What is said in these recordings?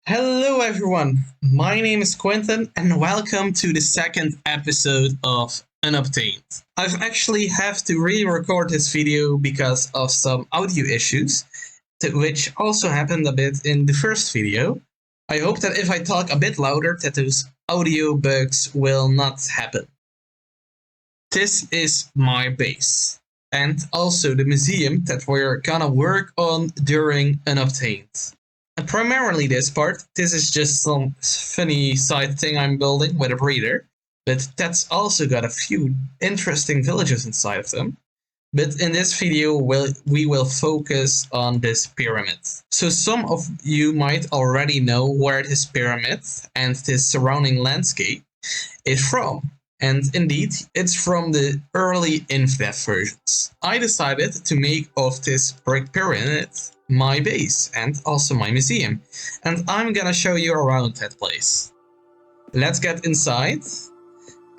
Hello, everyone. My name is Quentin, and welcome to the second episode of Unobtained. I've actually have to re-record this video because of some audio issues, which also happened a bit in the first video. I hope that if I talk a bit louder, that those audio bugs will not happen. This is my base, and also the museum that we're gonna work on during Unobtained. And primarily this part, this is just some funny side thing I'm building with a breeder, but that's also got a few interesting villages inside of them. But in this video, we will focus on this pyramid. So some of you might already know where this pyramid and this surrounding landscape is from. And indeed, it's from the early Infinite versions. I decided to make of this brick pyramid my base and also my museum, and I'm gonna show you around that place. Let's get inside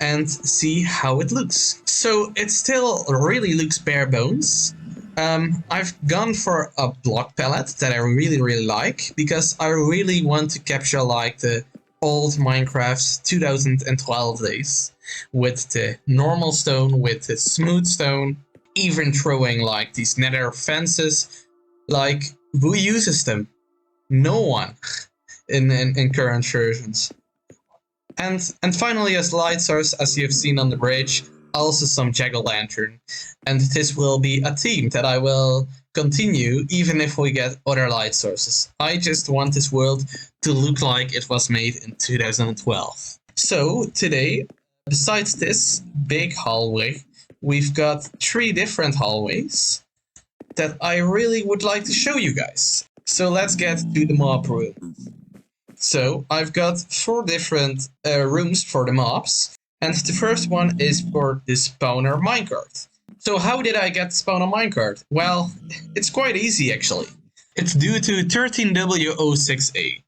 and see how it looks. So it still really looks bare bones. I've gone for a block palette that I really like because I really want to capture like the old Minecraft 2012 days with the normal stone, with the smooth stone, even throwing like these nether fences. Like, who uses them? No one in current versions. And finally, as light source, as you've seen on the bridge, also some jack-o'-lantern. And this will be a theme that I will continue even if we get other light sources. I just want this world to look like it was made in 2012. So today, besides this big hallway, we've got 3 different hallways that I really would like to show you guys. So let's get to the mob room. So I've got 4 different rooms for the mobs, and the first one is for the spawner minecart. So how did I get spawner minecart? Well, it's quite easy actually. It's due to 13W06A,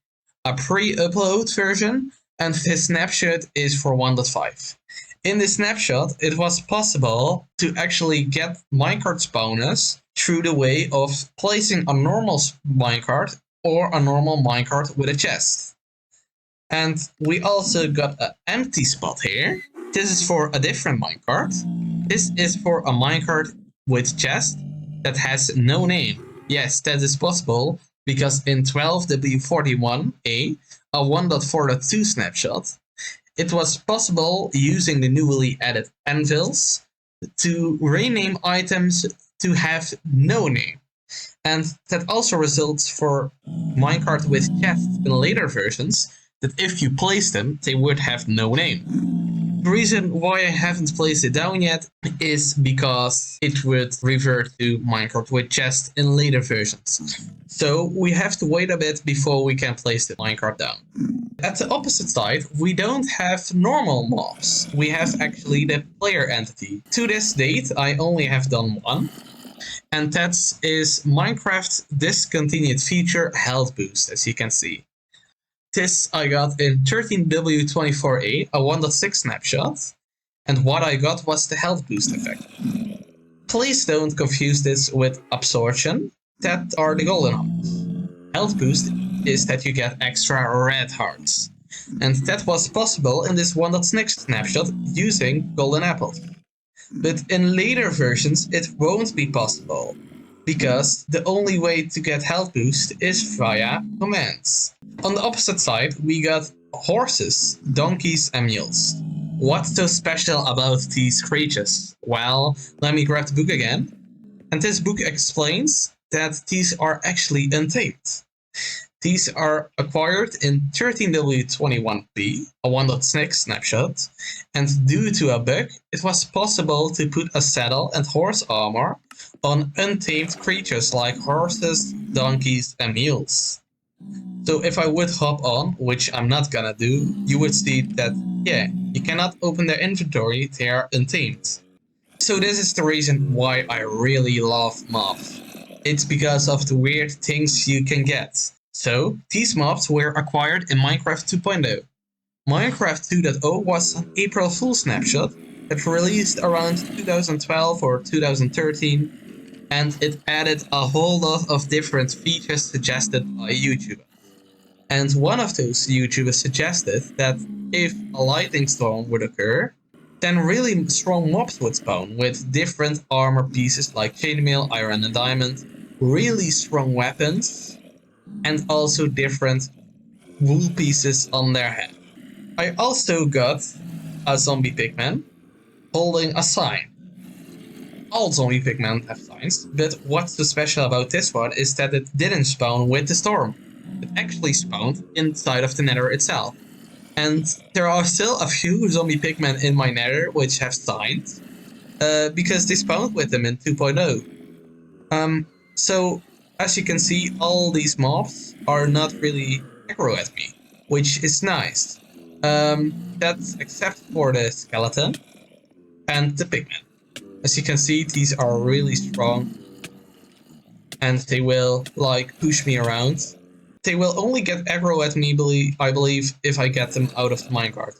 a pre-upload version, and this snapshot is for 1.5. In this snapshot, it was possible to actually get minecart spawners through the way of placing a normal minecart or a normal minecart with a chest. And we also got an empty spot here. This is for a different minecart. This is for a minecart with chest that has no name. Yes, that is possible because in 12W41A, a 1.4.2 snapshot, it was possible using the newly added anvils to rename items to have no name. And that also results for minecart with chests in later versions that if you place them, they would have no name. The reason why I haven't placed it down yet is because it would revert to minecart with chest in later versions. So we have to wait a bit before we can place the minecart down. At the opposite side, we don't have normal mobs. We have actually the player entity. To this date, I only have done one. And that is Minecraft Discontinued Feature Health Boost, as you can see. This I got in 13W24A, a 1.6 snapshot, and what I got was the health boost effect. Please don't confuse this with absorption, that are the golden hearts. Health boost is that you get extra red hearts, and that was possible in this 1.6 snapshot using golden apples. But in later versions it won't be possible, because the only way to get health boost is via commands. On the opposite side, we got horses, donkeys, and mules. What's so special about these creatures? Well, let me grab the book again. And this book explains that these are actually untamed. These are acquired in 13W21B, a 1.6 snapshot, and due to a bug, it was possible to put a saddle and horse armor on untamed creatures like horses, donkeys, and mules. So if I would hop on, which I'm not gonna do, you would see that, yeah, you cannot open their inventory, they are untamed. So this is the reason why I really love mobs. It's because of the weird things you can get. So these mobs were acquired in Minecraft 2.0. Minecraft 2.0 was an April Fool snapshot that released around 2012 or 2013, and it added a whole lot of different features suggested by YouTubers. And one of those YouTubers suggested that if a lightning storm would occur, then really strong mobs would spawn with different armor pieces like chainmail, iron and diamond, really strong weapons, and also different wool pieces on their head. I also got a zombie pigman holding a sign. All zombie pigmen have signs, but what's so special about this one is that it didn't spawn with the storm. It actually spawned inside of the nether itself. And there are still a few zombie pigmen in my nether which have signs, because they spawned with them in 2.0. So, as you can see, all these mobs are not really aggro at me, which is nice. That's except for the skeleton and the pigmen. As you can see, these are really strong, and they will, like, push me around. They will only get aggro at me, I believe, if I get them out of the minecart.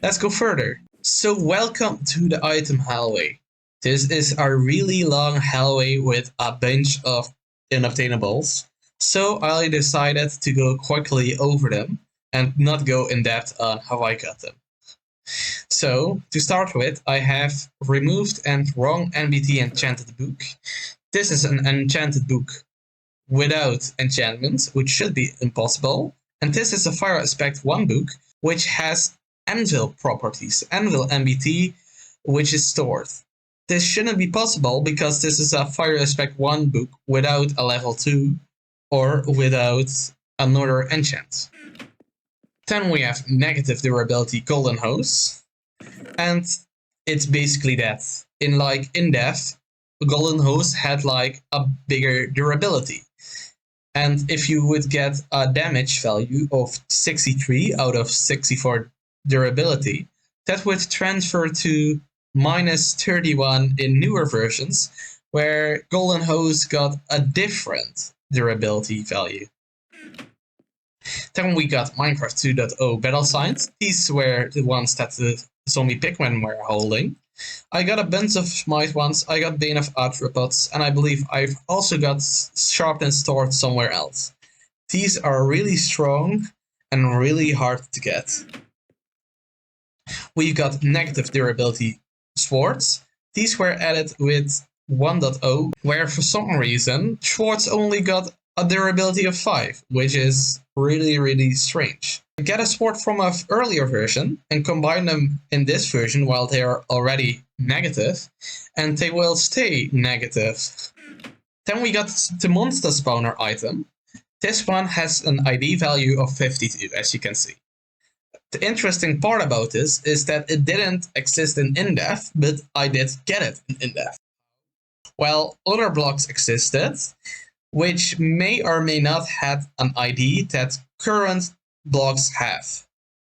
Let's go further. So welcome to the item hallway. This is a really long hallway with a bunch of unobtainables. So I decided to go quickly over them and not go in depth on how I got them. So to start with, I have removed and wrong NBT enchanted book. This is an enchanted book without enchantments, which should be impossible. And this is a Fire Aspect 1 book, which has anvil properties, anvil NBT, which is stored. This shouldn't be possible because this is a Fire Aspect 1 book without a level 2 or without another enchant. Then we have negative durability golden hose, and it's basically that. In depth, golden hose had like a bigger durability. And if you would get a damage value of 63 out of 64 durability, that would transfer to minus 31 in newer versions, where golden hose got a different durability value. Then we got Minecraft 2.0 battle signs. These were the ones that the zombie pigmen were holding. I got a bunch of smite ones, I got Bane of Arthropods, and I believe I've also got Sharpened stored somewhere else. These are really strong and really hard to get. We've got negative durability swords. These were added with 1.0, where for some reason swords only got a durability of 5, which is really strange. Get a sword from an earlier version and combine them in this version while they are already negative, and they will stay negative. Then we got the monster spawner item. This one has an ID value of 52, as you can see. The interesting part about this is that it didn't exist in in-depth, but I did get it in in-depth. While other blocks existed, which may or may not have an ID that current blocks have.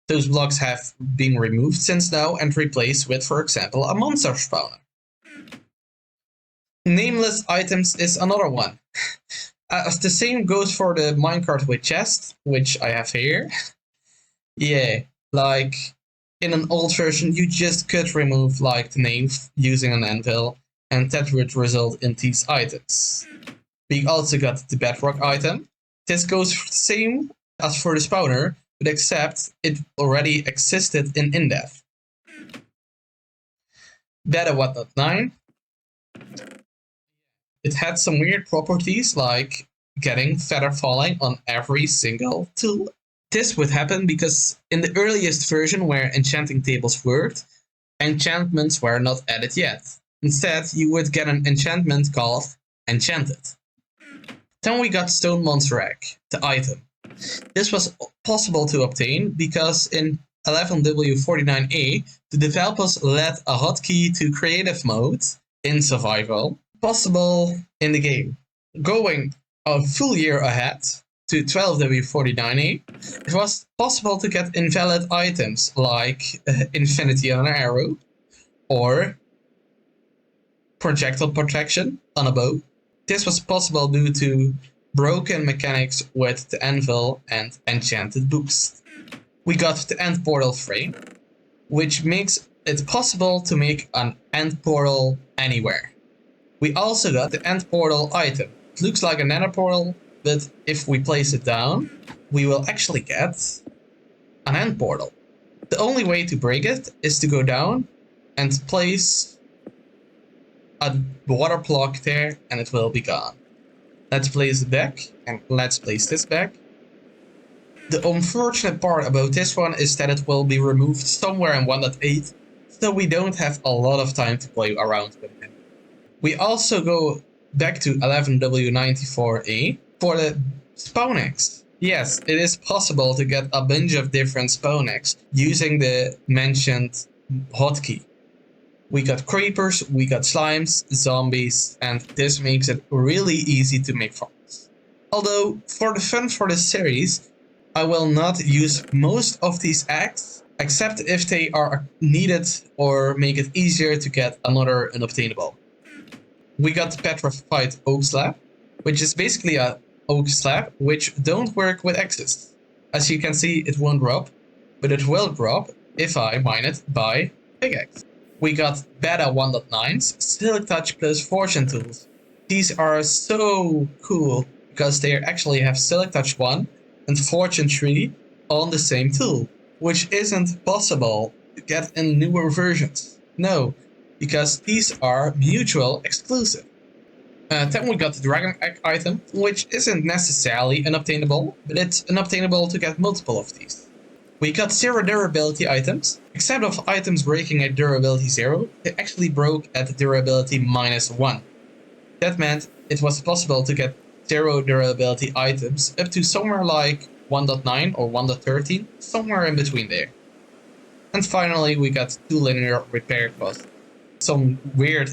Those blocks have been removed since now and replaced with, for example, a monster spawner. Nameless items is another one. The same goes for the minecart with chest, which I have here. Yeah, like in an old version, you just could remove like the name using an anvil, and that would result in these items. We also got the bedrock item. This goes for the same as for the spawner, but except it already existed in in-depth. Beta Whatnot 9. It had some weird properties like getting feather falling on every single tool. This would happen because in the earliest version where enchanting tables worked, enchantments were not added yet. Instead, you would get an enchantment called Enchanted. Then we got Stone Monster Egg, the item. This was possible to obtain because in 11W49A, the developers let a hotkey to creative mode in survival possible in the game. Going a full year ahead to 12W49A, it was possible to get invalid items like Infinity on an arrow or projectile protection on a bow. This was possible due to broken mechanics with the anvil and enchanted books. We got the end portal frame, which makes it possible to make an end portal anywhere. We also got the end portal item. It looks like a nether portal, but if we place it down, we will actually get an end portal. The only way to break it is to go down and place a water block there, and it will be gone. Let's place it back, and let's place this back. The unfortunate part about this one is that it will be removed somewhere in 1.8, so we don't have a lot of time to play around with it. We also go back to 11W94A for the spawn eggs. Yes, it is possible to get a bunch of different spawn eggs using the mentioned hotkey. We got creepers, we got slimes, zombies, and this makes it really easy to make farms. Although, for the fun for this series, I will not use most of these eggs, except if they are needed or make it easier to get another unobtainable. We got petrified oak slab, which is basically a oak slab which don't work with axes. As you can see, it won't drop, but it will drop if I mine it by pickaxe. We got beta 1.9's Silk Touch plus Fortune tools. These are so cool because they actually have Silk Touch 1 and Fortune 3 on the same tool, which isn't possible to get in newer versions. No, because these are mutual exclusive. Then we got the Dragon Egg item, which isn't necessarily unobtainable, but it's unobtainable to get multiple of these. We got 0 durability items. Except of items breaking at durability 0, they actually broke at durability -1. That meant it was possible to get 0 durability items up to somewhere like 1.9 or 1.13, somewhere in between there. And finally we got 2 linear repair costs. Some weird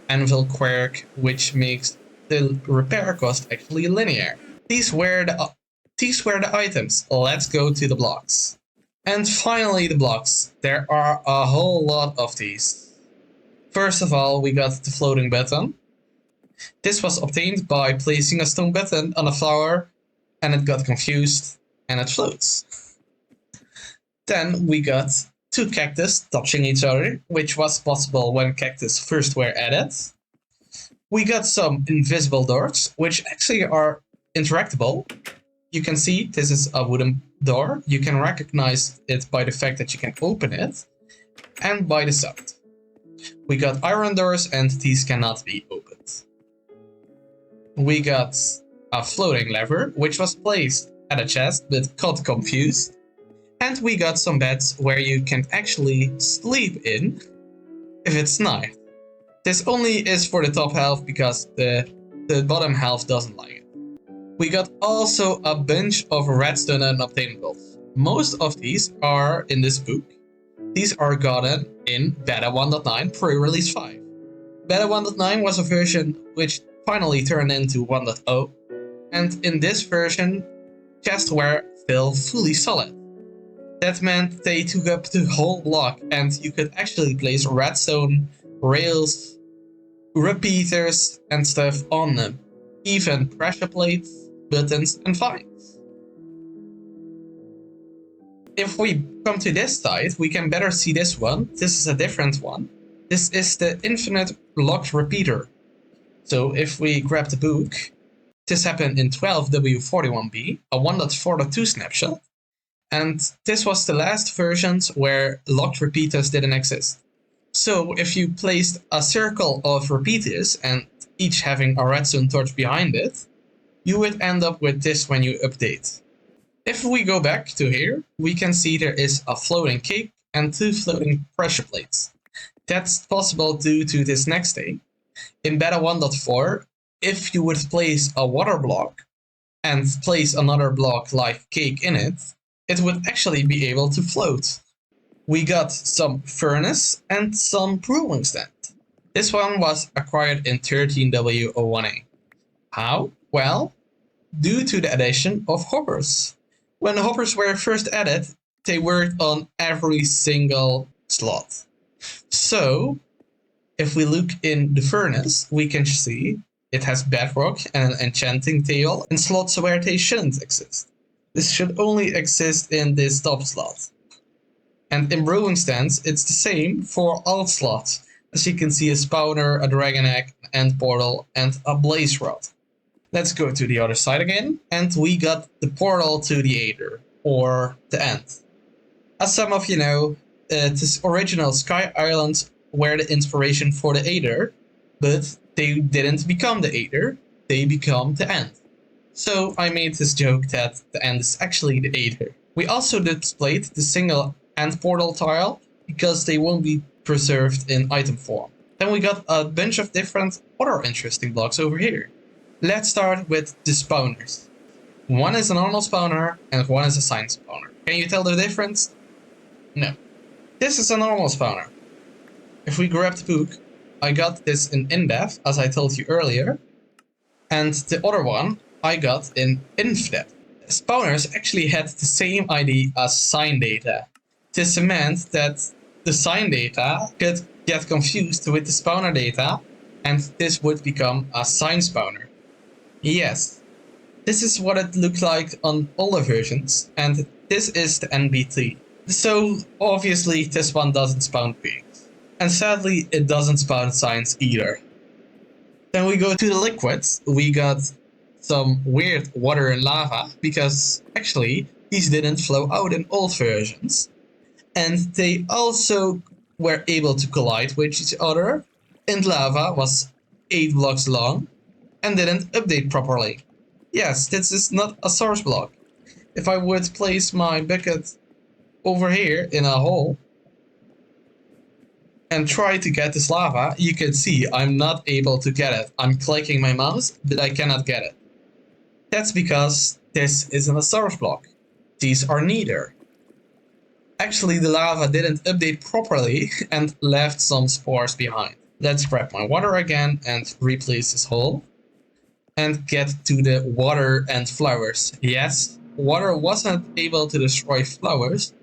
anvil quirk which makes the repair cost actually linear. These were the items. Let's go to the blocks. And finally the blocks. There are a whole lot of these. First of all, we got the floating button. This was obtained by placing a stone button on a flower, and it got confused and it floats. Then we got 2 cactus touching each other, which was possible when cactus first were added. We got some invisible doors, which actually are interactable. You can see this is a wooden door. You can recognize it by the fact that you can open it and by the sound. We got iron doors, and these cannot be opened. We got a floating lever, which was placed at a chest but got confused. And we got some beds where you can actually sleep in if it's night. This only is for the top half because the bottom half doesn't like it. We got also a bunch of redstone unobtainables. Most of these are in this book. These are gotten in beta 1.9 pre-release 5. Beta 1.9 was a version which finally turned into 1.0, and in this version, chests were still fully solid. That meant they took up the whole block, and you could actually place redstone, rails, repeaters and stuff on them. Even pressure plates, buttons and vines. If we come to this side, we can better see this one. This is a different one. This is the infinite locked repeater. So if we grab the book, this happened in 12W41B, a 1.4.2 snapshot. And this was the last versions where locked repeaters didn't exist. So if you placed a circle of repeaters and each having a redstone torch behind it, you would end up with this when you update. If we go back to here, we can see there is a floating cake and 2 floating pressure plates. That's possible due to this next thing. In beta 1.4, if you would place a water block and place another block like cake in it, it would actually be able to float. We got some furnace and some brewing stand. This one was acquired in 13W01A. How? Well, due to the addition of hoppers. When the hoppers were first added, they worked on every single slot. So, if we look in the furnace, we can see it has bedrock and an enchanting table in slots where they shouldn't exist. This should only exist in this top slot. And in brewing stands, it's the same for all slots. As you can see, a spawner, a dragon egg, an end portal, and a blaze rod. Let's go to the other side again, and we got the portal to the Aether, or the end. As some of you know, this original Sky Islands were the inspiration for the Aether, but they didn't become the Aether, they become the end. So I made this joke that the end is actually the Aether. We also displayed the single end portal tile, because they won't be preserved in item form. Then we got a bunch of different other interesting blocks over here. Let's start with the spawners. One is a normal spawner and one is a sign spawner. Can you tell the difference? No. This is a normal spawner. If we grab the book, I got this in InDev, as I told you earlier, and the other one I got in InfDev. Spawners actually had the same ID as sign data. This meant that the sign data could get confused with the spawner data, and this would become a sign spawner. Yes, this is what it looked like on older versions, and this is the NBT. So obviously this one doesn't spawn pigs, and sadly it doesn't spawn signs either. Then we go to the liquids. We got some weird water and lava, because actually these didn't flow out in old versions. And they also were able to collide with each other, and lava was 8 blocks long and didn't update properly. Yes, this is not a source block. If I would place my bucket over here in a hole and try to get this lava, you can see I'm not able to get it. I'm clicking my mouse, but I cannot get it. That's because this isn't a source block. These are neither. Actually, the lava didn't update properly and left some spores behind. Let's grab my water again and replace this hole. And get to the water and flowers. Yes, water wasn't able to destroy flowers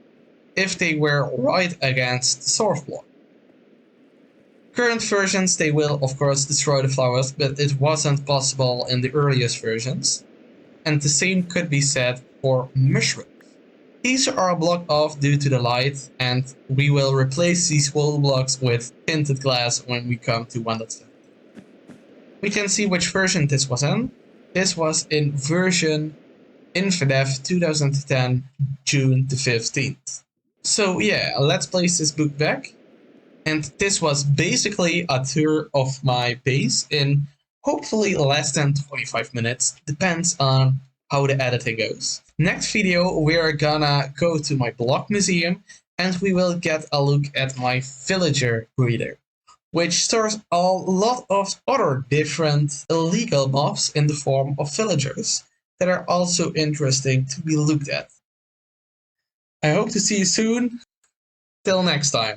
if they were right against the source block. Current versions, they will of course destroy the flowers, but it wasn't possible in the earliest versions. And the same could be said for mushrooms. These are a block off due to the light, and we will replace these wall blocks with tinted glass when we come to 1.7. We can see which version this was in. This was in version InfDev 2010, June the 15th. So yeah, let's place this book back. And this was basically a tour of my base in hopefully less than 25 minutes, depends on how the editing goes. Next video, we are gonna go to my block museum and we will get a look at my villager breeder, which stores a lot of other different illegal mobs in the form of villagers that are also interesting to be looked at. I hope to see you soon. Till next time.